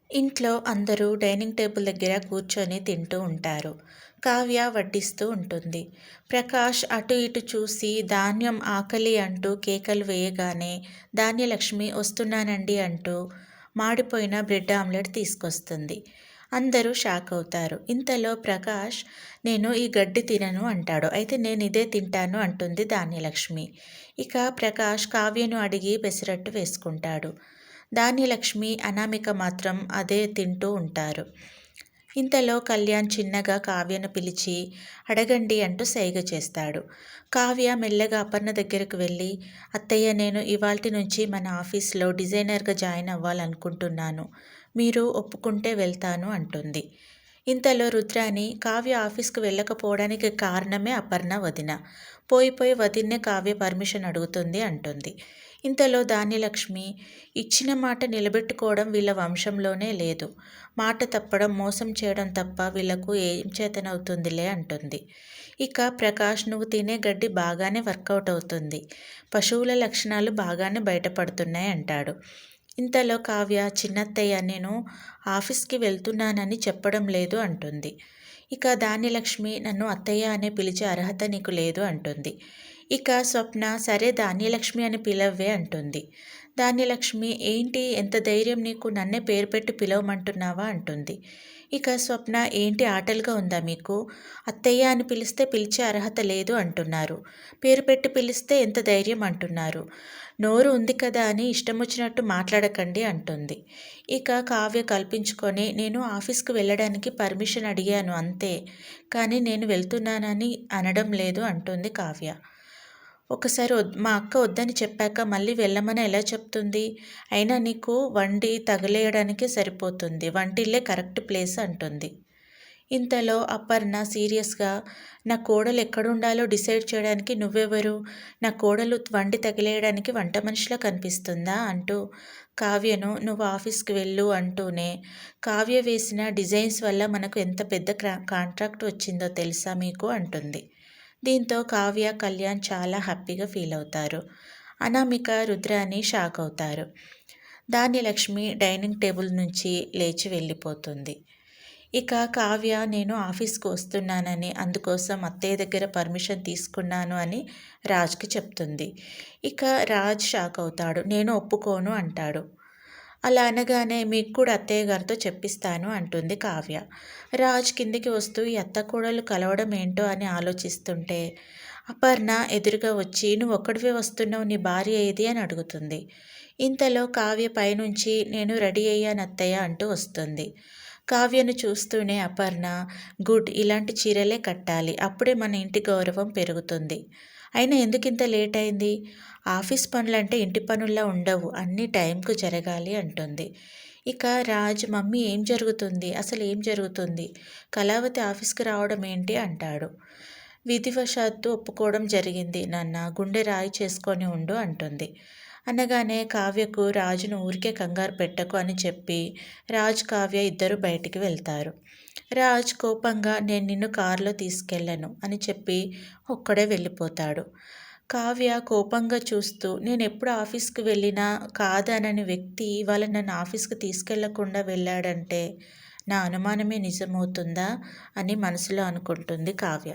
ఇంట్లో అందరూ dining table దగ్గర కూర్చొని తింటూ ఉంటారు. కావ్య వడ్డిస్తూ ఉంటుంది. ప్రకాష్ అటు ఇటు చూసి ధాన్యం ఆకలి అంటూ కేకలు వేయగానే ధాన్యలక్ష్మి వస్తున్నానండి అంటూ మాడిపోయిన బ్రెడ్ ఆమ్లెట్ తీసుకొస్తుంది. అందరూ షాక్ అవుతారు. ఇంతలో ప్రకాష్ నేను ఈ గడ్డి తినను అంటాడు. అయితే నేను ఇదే తింటాను అంటుంది ధాన్యలక్ష్మి. ఇక ప్రకాష్ కావ్యను అడిగి పెసరట్టు వేసుకుంటాడు. ధాన్యలక్ష్మి, అనామిక మాత్రం అదే తింటూ ఉంటారు. ఇంతలో కళ్యాణ్ చిన్నగా కావ్యను పిలిచి అడగండి అంటూ సైగ చేస్తాడు. కావ్య మెల్లగా అపర్ణ దగ్గరకు వెళ్ళి అత్తయ్య నేను ఇవాల్టి నుంచి మన ఆఫీస్లో డిజైనర్గా జాయిన్ అవ్వాలనుకుంటున్నాను. మీరు ఒప్పుకుంటే వెళ్తాను అంటుంది. ఇంతలో రుద్రాని కావ్య ఆఫీస్కు వెళ్ళకపోవడానికి కారణమే అపర్ణ వదిన. పోయి వదిన్నే కావ్య పర్మిషన్ అడుగుతుంది అంటుంది. ఇంతలో ధాన్యలక్ష్మి ఇచ్చిన మాట నిలబెట్టుకోవడం వీళ్ళ వంశంలోనే లేదు. మాట తప్పడం మోసం చేయడం తప్ప వీళ్లకు ఏం చేతనవుతుందిలే అంటుంది. ఇక ప్రకాష్ నువ్వు తినే గడ్డి బాగానే వర్కౌట్ అవుతుంది. పశువుల లక్షణాలు బాగానే బయటపడుతున్నాయి అంటాడు. ఇంతలో కావ్య చిన్నత్తయ్య నేను ఆఫీస్కి వెళ్తున్నానని చెప్పడం లేదు అంటుంది. ఇక ధాన్యలక్ష్మి నన్ను అత్తయ్య అనే పిలిచే అర్హత నీకు లేదు అంటుంది. ఇక స్వప్న సరే ధాన్యలక్ష్మి అని పిలవ్వే అంటుంది. ధాన్యలక్ష్మి ఏంటి ఎంత ధైర్యం నీకు నన్నే పేరు పెట్టి పిలవమంటున్నావా అంటుంది. ఇక స్వప్న ఏంటి ఆటలుగా ఉందా మీకు? అత్తయ్య అని పిలిస్తే పిలిచే అర్హత లేదు అంటున్నారు. పేరు పెట్టి పిలిస్తే ఎంత ధైర్యం అంటున్నారు. నోరు ఉంది కదా అని ఇష్టం వచ్చినట్టు మాట్లాడకండి అంటుంది. ఇక కావ్య కల్పించుకొని నేను ఆఫీస్కు వెళ్ళడానికి పర్మిషన్ అడిగాను అంతే, కానీ నేను వెళ్తున్నానని అనడం లేదు అంటుంది కావ్య. ఒకసారి మా అక్క వద్దని చెప్పాక మళ్ళీ వెళ్ళమని ఎలా చెప్తుంది? అయినా నీకు వండి తగలేయడానికే సరిపోతుంది. వంటిల్లే కరెక్ట్ ప్లేస్ అంటుంది. ఇంతలో అపర్ణ సీరియస్గా నా కోడలు ఎక్కడుండాలో డిసైడ్ చేయడానికి నువ్వెవరు? నా కోడలు వండి తగిలేయడానికి వంట మనిషిలా కనిపిస్తుందా అంటూ కావ్యను నువ్వు ఆఫీస్కి వెళ్ళు అంటూనే కావ్య వేసిన డిజైన్స్ వల్ల మనకు ఎంత పెద్ద కాంట్రాక్ట్ వచ్చిందో తెలుసా మీకు అంటుంది. దీంతో కావ్య కళ్యాణ్ చాలా హ్యాపీగా ఫీల్ అవుతారు. అనామిక రుద్రాని షాక్ అవుతారు. ధాన్యలక్ష్మి డైనింగ్ టేబుల్ నుంచి లేచి వెళ్ళిపోతుంది. ఇక కావ్య నేను ఆఫీస్కి వస్తున్నానని అందుకోసం అత్తయ్య దగ్గర పర్మిషన్ తీసుకున్నాను అని రాజ్కి చెప్తుంది. ఇక రాజ్ షాక్ అవుతాడు. నేను ఒప్పుకోను అంటాడు. అలా అనగానే మీకు కూడా అత్తయ్య గారితో చెప్పిస్తాను అంటుంది కావ్య. రాజ్ కిందికి వస్తూ ఈ అత్త కోడలు కలవడం ఏంటో అని ఆలోచిస్తుంటే అపర్ణ ఎదురుగా వచ్చి నువ్వు ఒక్కడివే వస్తున్నావు, నీ భార్య ఏది అని అడుగుతుంది. ఇంతలో కావ్య పైనుంచి నేను రెడీ అయ్యాను అత్తయ్య అంటూ వస్తుంది. కావ్యను చూస్తూనే అపర్ణ గుడ్, ఇలాంటి చీరలే కట్టాలి, అప్పుడే మన ఇంటి గౌరవం పెరుగుతుంది. అయినా ఎందుకింత లేట్ అయింది? ఆఫీస్ పనులంటే ఇంటి పనుల్లా ఉండవు, అన్నీ టైంకు జరగాలి అంటుంది. ఇక రాజ్ మమ్మీ ఏం జరుగుతుంది, అసలు ఏం జరుగుతుంది, కళావతి ఆఫీస్కి రావడం ఏంటి అంటాడు. విధివశాత్తు ఒప్పుకోవడం జరిగింది నాన్న, గుండె రాయి చేసుకొని ఉండు అంటుంది. అనగానే కావ్యకు రాజును ఊరికే కంగారు పెట్టకు అని చెప్పి రాజ్ కావ్య ఇద్దరు బయటికి వెళ్తారు. రాజ్ కోపంగా నేను నిన్ను కారులో తీసుకెళ్ళను అని చెప్పి ఒక్కడే వెళ్ళిపోతాడు. కావ్య కోపంగా చూస్తూ నేను ఎప్పుడు ఆఫీస్కి వెళ్ళినా కాదనని వ్యక్తి ఇవాళ నన్ను ఆఫీస్కి తీసుకెళ్లకుండా వెళ్ళాడంటే నా అనుమానమే నిజమవుతుందా అని మనసులో అనుకుంటుంది కావ్య.